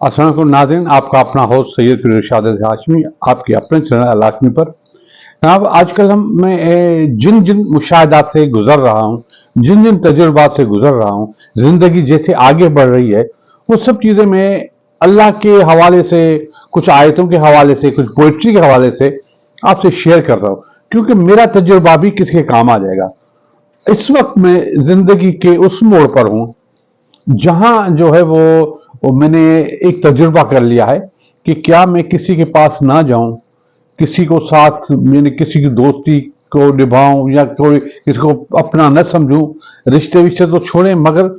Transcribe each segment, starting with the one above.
अस्सलाम वालेकुम नाज़रीन, आपका अपना होस्ट सैयद फिर इरशाद हाशमी आपके अपने चैनल अल हाशमी पर। जनाब, आजकल मैं जिन जिन मुशाहिदात से गुजर रहा हूँ, जिन जिन तजुर्बात से गुजर रहा हूँ, ज़िंदगी जैसे आगे बढ़ रही है, वो सब चीज़ें मैं अल्लाह के हवाले से, कुछ आयतों के हवाले से, कुछ पोइट्री के हवाले से आपसे शेयर कर रहा हूँ, क्योंकि मेरा तजुर्बा भी किसी के काम आ जाएगा। इस वक्त मैं ज़िंदगी के उस मोड़ पर हूँ जहां जो है वो मैंने एक तजुर्बा कर लिया है कि क्या मैं किसी के पास ना जाऊं, किसी को साथ मैंने किसी की दोस्ती को निभाऊं या कोई किसी को अपना न समझूं, रिश्ते विश्ते तो छोड़ें, मगर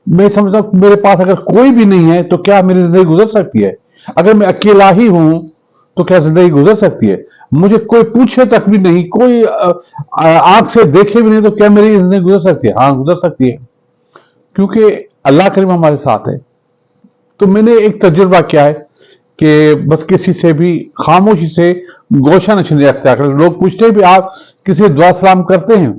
मैं समझता हूं मेरे पास अगर कोई भी नहीं है तो क्या मेरी जिंदगी गुजर सकती है? अगर मैं अकेला ही हूं तो क्या जिंदगी गुजर सकती है? मुझे कोई पूछे तक भी नहीं, कोई आंख से देखे भी नहीं तो क्या मेरी जिंदगी गुजर सकती है? हाँ, गुजर सकती है, क्योंकि अल्लाह करीम हमारे साथ है। तो मैंने एक तजुर्बा किया है कि बस किसी से भी खामोशी से गोशा नशीन अख्तियार कर। लोग पूछते हैं भी आप किसी से दुआ सलाम करते हैं,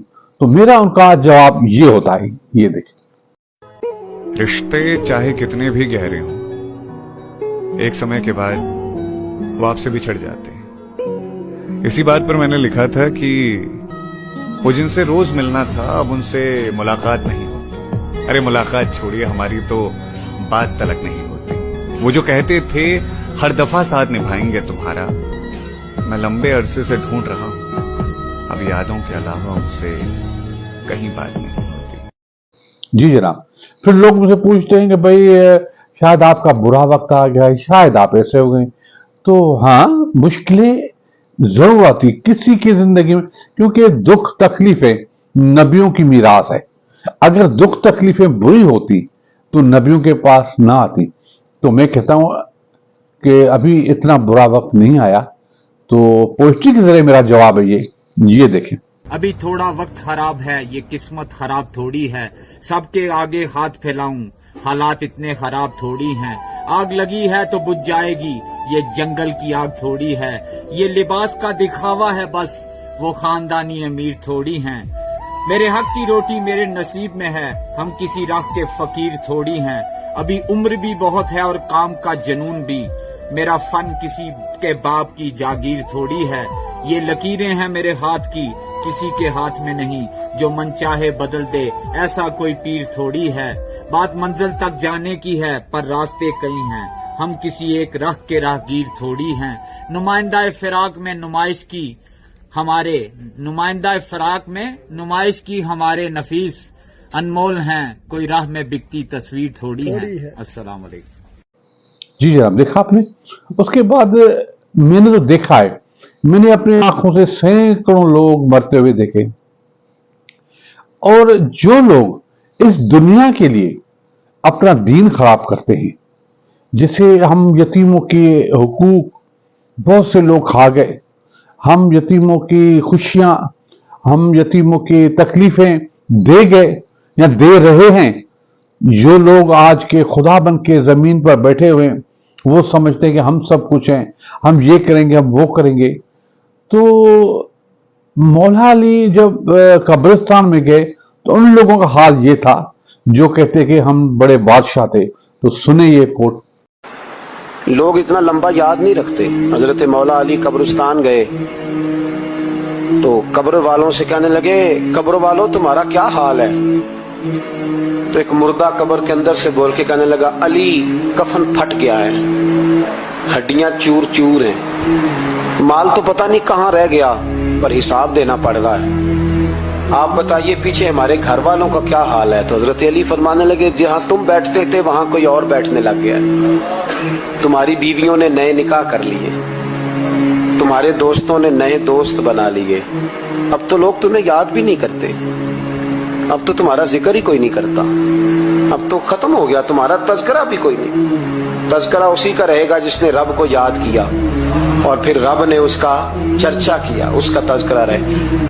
तो मेरा उनका जवाब ये होता है, ये देखें। रिश्ते चाहे कितने भी गहरे हों, एक समय के बाद वो आपसे बिछड़ जाते हैं। इसी बात पर मैंने लिखा था कि वो जिनसे रोज मिलना था अब उनसे मुलाकात नहीं होती। अरे मुलाकात छोड़िए, हमारी तो बात तलक नहीं होती। वो जो कहते थे हर दफा साथ निभाएंगे तुम्हारा, मैं लंबे अरसे से ढूंढ रहा हूं, अब यादों के अलावा उनसे कहीं बात नहीं होती। जी जनाब, फिर लोग मुझे पूछते हैं कि भाई शायद आपका बुरा वक्त आ गया है, शायद आप ऐसे हो गए। तो हाँ, मुश्किलें जरूर आती किसी की जिंदगी में, क्योंकि दुख तकलीफें नबियों की मीरास है। अगर दुख तकलीफें बुरी होती तो नबियों के पास ना आती। तो मैं कहता हूं कि अभी इतना बुरा वक्त नहीं आया, तो पोइट्री के जरिए मेरा जवाब है ये देखें। अभी थोड़ा वक्त खराब है, ये किस्मत खराब थोड़ी है, सबके आगे हाथ फैलाऊं, हालात इतने खराब थोड़ी हैं। आग लगी है तो बुझ जाएगी, ये जंगल की आग थोड़ी है। ये लिबास का दिखावा है बस, वो खानदानी अमीर थोड़ी हैं। मेरे हक की रोटी मेरे नसीब में है, हम किसी राह के फकीर थोड़ी हैं। अभी उम्र भी बहुत है और काम का जुनून भी, मेरा फन किसी के बाप की जागीर थोड़ी है। ये लकीरें हैं मेरे हाथ की, किसी के हाथ में नहीं, जो मन चाहे बदल दे, ऐसा कोई पीर थोड़ी है। बात मंजिल तक जाने की है पर रास्ते कई हैं, हम किसी एक राह के राहगीर थोड़ी हैं। नुमाइंदा फिराक में नुमाइश की हमारे, नुमाइंदा फिराक में नुमाइश की हमारे नफीस अनमोल हैं, कोई राह में बिकती तस्वीर थोड़ी है। अस्सलाम वालेकुम। जी जनाब, देखा आपने। उसके बाद मैंने तो देखा है, मैंने अपनी आंखों से सैकड़ों लोग मरते हुए देखे, और जो लोग इस दुनिया के लिए अपना दीन खराब करते हैं, जिसे हम यतीमों के हुकूक बहुत से लोग खा गए, हम यतीमों की खुशियां, हम यतीमों की तकलीफें दे गए या दे रहे हैं। जो लोग आज के खुदा बन के जमीन पर बैठे हुए हैं, वो समझते हैं कि हम सब कुछ हैं, हम ये करेंगे, हम वो करेंगे। तो मौला अली जब कब्रिस्तान में गए तो उन लोगों का हाल ये था जो कहते कि हम बड़े बादशाह थे। तो सुने ये कोट। लोग इतना लंबा याद नहीं रखते। हजरत मौला अली कब्रिस्तान गए तो कब्र वालों से कहने लगे, कब्र वालों तुम्हारा क्या हाल है? तो एक मुर्दा कब्र के अंदर से बोल के कहने लगा, अली कफन फट गया है, हड्डियां चूर चूर हैं, माल तो पता नहीं कहाँ रह गया, पर हिसाब देना पड़ रहा है। आप बताइए पीछे हमारे घर वालों का क्या हाल है? तो हजरत अली फरमाने लगे, जहां तुम बैठते थे वहां कोई और बैठने लग गया है, तुम्हारी बीवियों ने नए निकाह कर लिए, तुम्हारे दोस्तों ने नए दोस्त बना लिए, अब तो लोग तुम्हें याद भी नहीं करते, अब तो तुम्हारा जिक्र ही कोई नहीं करता, अब तो खत्म हो गया, तुम्हारा तज़किरा भी कोई नहीं। तज़किरा उसी का रहेगा जिसने रब को याद किया और फिर रब ने उसका चर्चा किया, उसका तज़किरा रहे।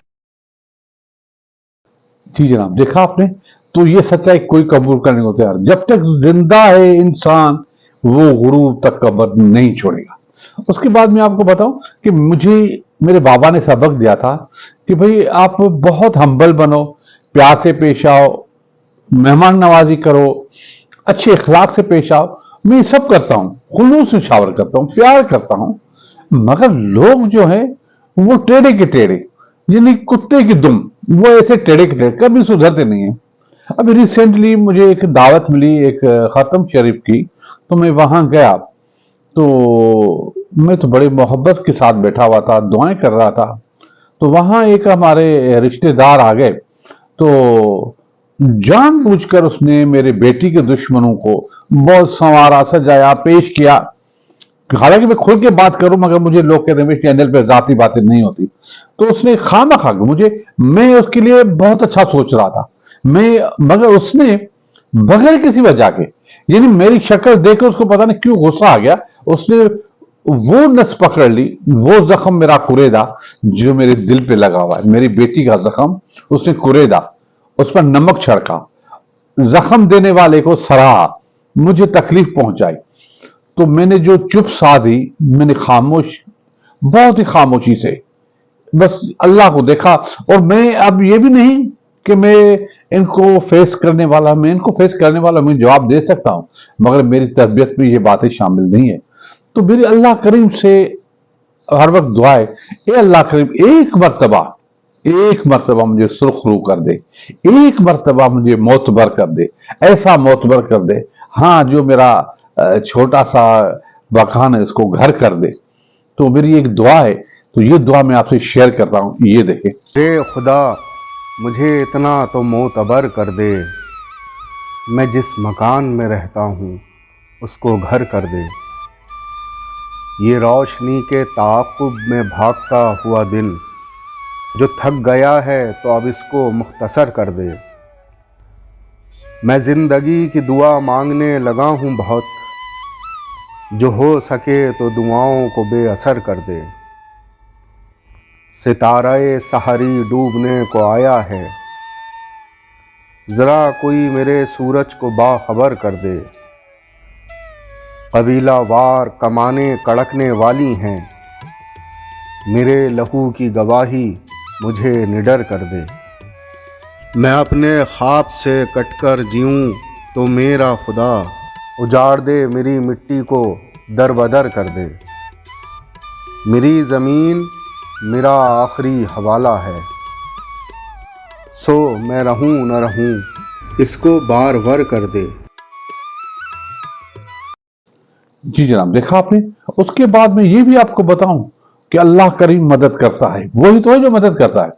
जी जनाब, देखा आपने। तो ये सच्चाई कोई कबूल करने को तैयार, जब तक जिंदा है इंसान वो गुरूर तक कब्र नहीं छोड़ेगा। उसके बाद मैं आपको बताऊं कि मुझे मेरे बाबा ने सबक दिया था कि भाई आप बहुत हम्बल बनो, प्यार से पेश आओ, मेहमान नवाजी करो, अच्छे इखलाक से पेश आओ, मैं ये सब करता हूँ, खुलूस से शावर करता हूँ, प्यार करता हूँ, मगर लोग जो है वो टेढ़े के टेढ़े, यानी कुत्ते की दुम, वो ऐसे टेढ़े के टेढ़े, कभी सुधरते नहीं है। अभी रिसेंटली मुझे एक दावत मिली एक खत्म शरीफ की, तो मैं वहां गया, तो मैं तो बड़े मोहब्बत के साथ बैठा हुआ था, दुआएं कर रहा था। तो वहां एक हमारे रिश्तेदार आ गए, तो जानबूझकर उसने मेरे बेटी के दुश्मनों को बहुत संवारा, सजाया, पेश किया। हालांकि मैं खुल के बात करूं, मगर मुझे लोग कहते हैं चैनल पे जाती बातें नहीं होती, तो उसने खामखा मुझे, मैं उसके लिए बहुत अच्छा सोच रहा था, मगर उसने बगैर किसी वजह के, यानी मेरी शक्ल देख कर उसको पता नहीं क्यों गुस्सा आ गया, उसने वो नस पकड़ ली, वो जख्म मेरा कुरेदा जो मेरे दिल पे लगा हुआ है, मेरी बेटी का जख्म उसने कुरेदा, उस पर नमक छिड़का, जख्म देने वाले को सराहा, मुझे तकलीफ पहुंचाई। तो मैंने जो चुप साधी, मैंने खामोश, बहुत ही खामोशी से बस अल्लाह को देखा। और मैं अब ये भी नहीं कि मैं इनको फेस करने वाला, मैं इनको फेस करने वाला, मैं जवाब दे सकता हूं, मगर मेरी तरबियत में ये बातें शामिल नहीं है। तो मेरी अल्लाह करीम से हर वक्त दुआ है, ए अल्लाह करीम एक मर्तबा मुझे सुरखरू कर दे, एक मर्तबा मुझे मोतबर कर दे, ऐसा मोतबर कर दे, हाँ, जो मेरा छोटा सा मकान है इसको घर कर दे। तो मेरी एक दुआ है, तो ये दुआ मैं आपसे शेयर करता हूं, ये देखें। रे खुदा मुझे इतना तो मोतबर कर दे, मैं जिस मकान में रहता हूँ उसको घर कर दे। ये रोशनी के ताक़ुब में भागता हुआ दिन जो थक गया है तो अब इसको मुख्तसर कर दे। मैं ज़िंदगी की दुआ मांगने लगा हूँ बहुत, जो हो सके तो दुआओं को बेअसर कर दे। सितारे सहरी डूबने को आया है, ज़रा कोई मेरे सूरज को बाखबर कर दे। कबीला वार कमाने कड़कने वाली हैं, मेरे लहू की गवाही मुझे निडर कर दे। मैं अपने ख्वाब से कटकर जीऊँ तो मेरा खुदा उजाड़ दे, मेरी मिट्टी को दर बदर कर दे। मेरी ज़मीन मेरा आखिरी हवाला है, सो मैं रहूं न रहूं इसको बार वर कर दे। जी जनाब, देखा आपने। उसके बाद में ये भी आपको बताऊं कि अल्लाह करीम मदद करता है, वही तो है जो मदद करता है।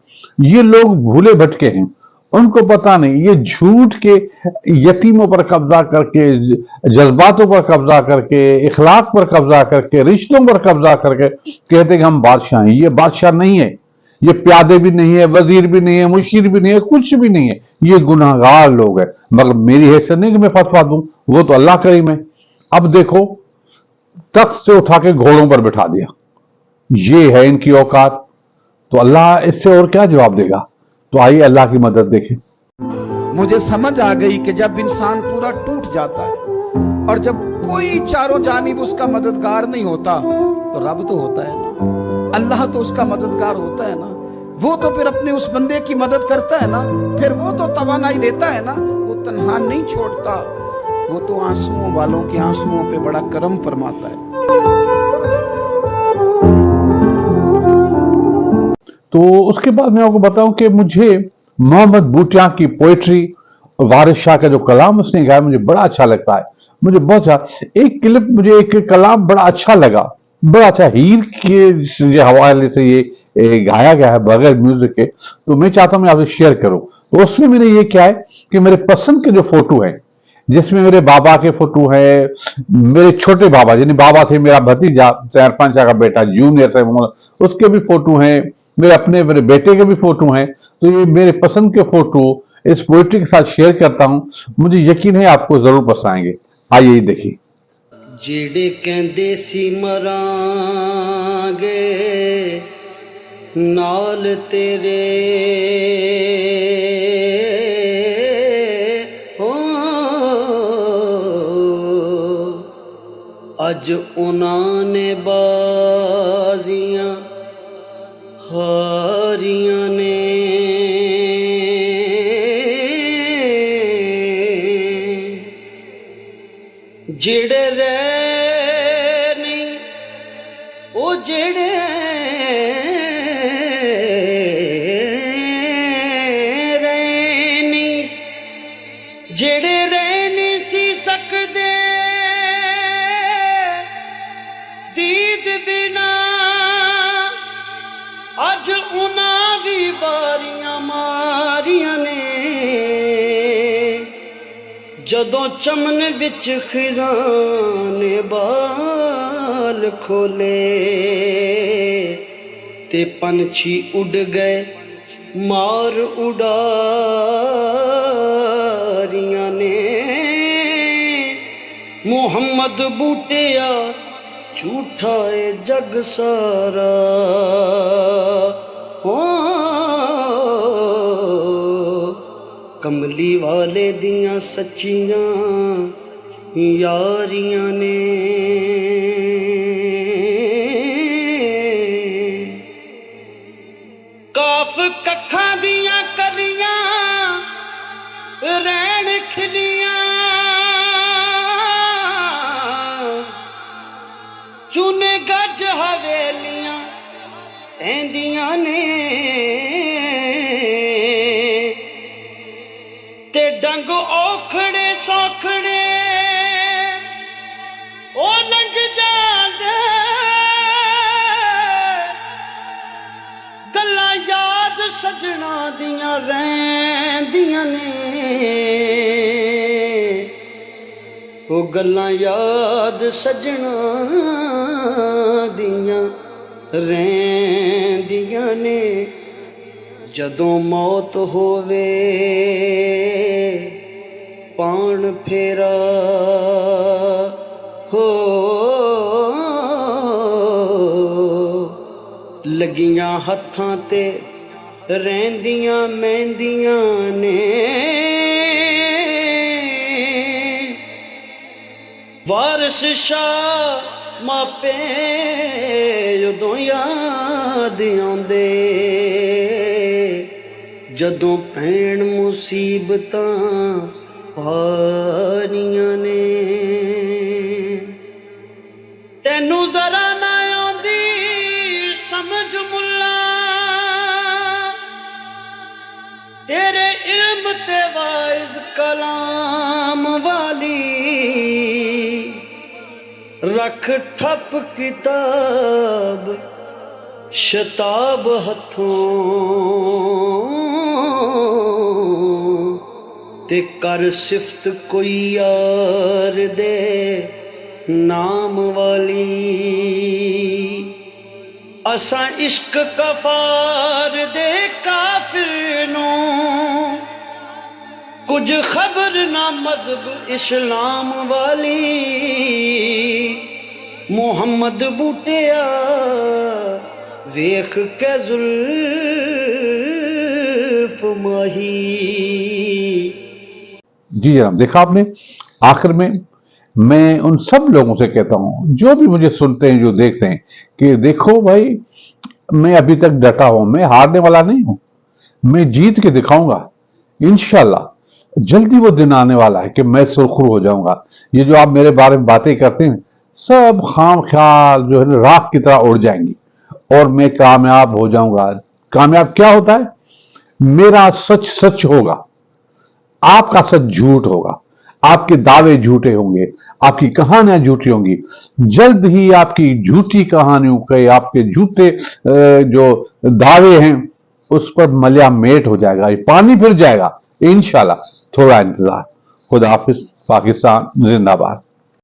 ये लोग भूले भटके हैं, उनको पता नहीं, ये झूठ के यतीमों पर कब्जा करके, जज्बातों पर कब्जा करके, इखलाक पर कब्जा करके, रिश्तों पर कब्जा करके कहते कि हम बादशाह हैं। ये बादशाह नहीं है, ये प्यादे भी नहीं है, वजीर भी नहीं है, मुशीर भी नहीं है, कुछ भी नहीं है, ये गुनाहगार लोग हैं। मगर मेरी हैसियत नहीं कि मैं फतवा दूं, वो तो अल्लाह करीम है। अब देखो, तख्त से उठा के घोड़ों पर बिठा दिया, ये है इनकी औकात, तो अल्लाह इससे और क्या जवाब देगा। तो आइए अल्लाह की मदद देखें। मुझे समझ आ गई कि जब इंसान पूरा टूट जाता है और जब कोई चारों जानिब उसका मददगार नहीं होता, तो रब तो होता है ना, अल्लाह तो उसका मददगार होता है ना। वो तो फिर अपने उस बंदे की मदद करता है ना, फिर वो तो तवानाई देता है ना, वो तन्हा नहीं छोड़ता, वो तो आंसुओं वालों के आंसुओं पे बड़ा करम फरमाता है। तो उसके बाद मैं आपको बताऊं कि मुझे मोहम्मद बूटिया की पोइट्री, वारिस शाह का जो कलाम उसने गाया, मुझे बड़ा अच्छा लगता है, मुझे बहुत अच्छा। एक क्लिप, मुझे एक कलाम बड़ा अच्छा लगा, बड़ा अच्छा, हीर के हवाले से ये गाया गया है बगैर म्यूजिक के, तो मैं चाहता हूं मैं आपसे शेयर करूं। तो उसमें मैंने ये क्या है कि मेरे पसंद के जो फोटो हैं, जिसमें मेरे बाबा के फोटो है, मेरे छोटे बाबा, यानी बाबा से मेरा भतीजा इरफान शाह का बेटा जूनियर से, उसके भी फोटो हैं, मेरे बेटे के भी फोटो हैं। तो ये मेरे पसंद के फोटो इस पोइट्री के साथ शेयर करता हूं, मुझे यकीन है आपको जरूर पसंद आएंगे। आइए देखिए। जेड़े कहंदे सी मरांगे नाल तेरे, अज उन्हां ने बाजियां हारियां ने, ਜਿਹੜੇ ਰਹਿ ਨਹੀਂ ਉਹ ਜਿਹੜੇ ਰਹਿ ਨਹੀਂ ਜਿਹੜੇ ਰਹਿ ਨਹੀਂ ਸੀ ਸਕਦੇ ਦੀਦ ਬਿਨਾ ਅੱਜ ਉਹਨਾਂ ਵੀ ਵਾਰੀਆਂ ਮਾਰੀਆਂ ਨੇ ਜਦੋਂ ਚਮਨ ਵਿੱਚ ਖਿਜ਼ਾਨੇ ਬਾਲ ਖੋਲੇ ਤੇ ਪੰਛੀ ਉੱਡ ਗਏ ਮਾਰ ਉਡਾਰੀਆਂ ਨੇ ਮੁਹੰਮਦ ਬੂਟਿਆ ਝੂਠਾ ਏ ਜਗ ਸਾਰਾ ਕਮਲੀ ਵਾਲੇ ਦੀਆਂ ਸੱਚੀਆਂ ਯਾਰੀਆਂ ਨੇ ਕਾਫ ਕੱਖਾਂ ਦੀਆਂ ਕਲੀਆਂ ਰਹਿਣ ਖਿਲੀਆਂ ਚੂਨੇ ਗੱਜ ਹਵੇਲੀਆਂ ਰਹਿੰਦੀਆਂ ਨੇ ਤੇ ਡੰਗ ਔਖੜੇ ਸੌਖੜੇ ਉਹ ਲੰਘ ਜਾਂਦੇ ਗੱਲਾਂ ਯਾਦ ਸਜਣਾ ਦੀਆਂ ਰਹਿੰਦੀਆਂ ਨੇ ਉਹ ਗੱਲਾਂ ਯਾਦ ਸਜਣਾ ਦੀਆਂ ਰਹਿੰਦੀਆਂ ਨੇ ਜਦੋਂ ਮੌਤ ਹੋਵੇ ਪਾਣ ਫੇਰਾ ਹੋ ਲੱਗੀਆਂ ਹੱਥਾਂ ਤੇ ਰਹਿੰਦੀਆਂ ਮਹਿੰਦੀਆਂ ਨੇ ਵਾਰਿਸ ਸ਼ਾਹ ਮਾਪੇ ਉਦੋਂ ਯਾਦ ਆਉਂਦੇ ਜਦੋਂ ਪੈਣ ਮੁਸੀਬਤਾਂ ਭਾਰੀਆਂ ਨੇ ਤੈਨੂੰ ਜ਼ਰਾ ਨਾ ਆਉਂਦੀ ਸਮਝ ਮੁੱਲਾ ਤੇਰੇ ਇਲਮ ਤੇ ਵਾਇਜ਼ ਕਲਾਮ ਵਾਲੀ ਰੱਖ ਠੱਪ ਕਿਤਾਬ ਸ਼ਤਾਬ ਹੱਥੋਂ ਤੇ ਕਰ ਸਿਫਤ ਕੋਈ ਯਾਰ ਦੇ ਨਾਮ ਵਾਲੀ ਅਸਾਂ ਇਸ਼ਕ ਕਫਾਰ ਦੇ ਕਾਫਿਰ ਨੂੰ ਕੁਝ ਖਬਰ ਨਾ ਮਜ਼ਹਬ ਇਸਲਾਮ ਵਾਲੀ ਮੁਹੰਮਦ ਬੂਟਿਆ ਵੇਖ ਕੇ ਜ਼ੁल्फ माही। जी जनाब, देखा आपने। आखिर में मैं उन सब लोगों से कहता हूं जो भी मुझे सुनते हैं, जो देखते हैं, कि देखो भाई, मैं अभी तक डटा हूं, मैं हारने वाला नहीं हूं, मैं जीत के दिखाऊंगा इंशाल्लाह। जल्दी वो दिन आने वाला है कि मैं सुरखरू हो जाऊंगा। ये जो आप मेरे बारे में बातें करते हैं सब खाम ख्याल जो है राख की तरह उड़ जाएंगी और मैं कामयाब हो जाऊंगा। कामयाब क्या होता है? मेरा सच सच होगा, आपका सच झूठ होगा, आपके दावे झूठे होंगे, आपकी कहानियां झूठी होंगी। जल्द ही आपकी झूठी कहानियों के, आपके झूठे जो दावे हैं उस पर मलिया मेट हो जाएगा, ये पानी फिर जाएगा इंशाल्लाह। थोड़ा इंतजार। खुदा हाफिज। पाकिस्तान जिंदाबाद।